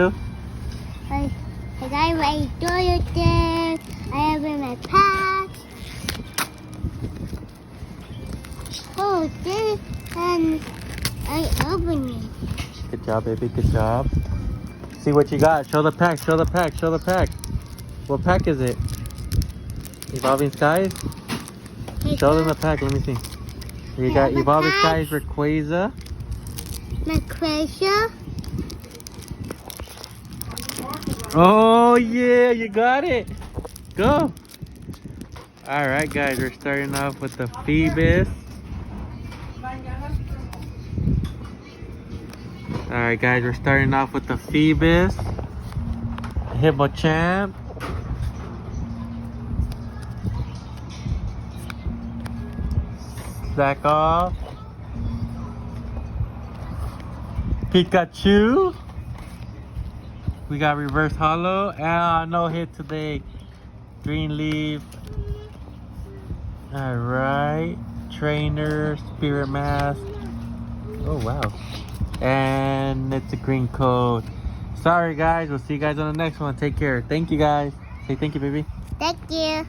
I got my toilet there. I have in my pack. Oh, this and I open it. Good job, baby. Good job. See what you got. Show the pack. Show the pack. Show the pack. What pack is it? Evolving Skies? Show them the pack. Let me see. You got Evolving Skies Rayquaza. Rayquaza. Oh, yeah. You got it. Go. Alright, guys. We're starting off with the Phoebus. Alright, guys. We're starting off with the Phoebus. Hippochamp. Back off. Pikachu. We got reverse hollow. No hit today. Green leaf. Alright. Trainer. Spirit mask. Oh wow. And it's a green code. Sorry guys. We'll see you guys on the next one. Take care. Thank you guys. Say thank you, baby. Thank you.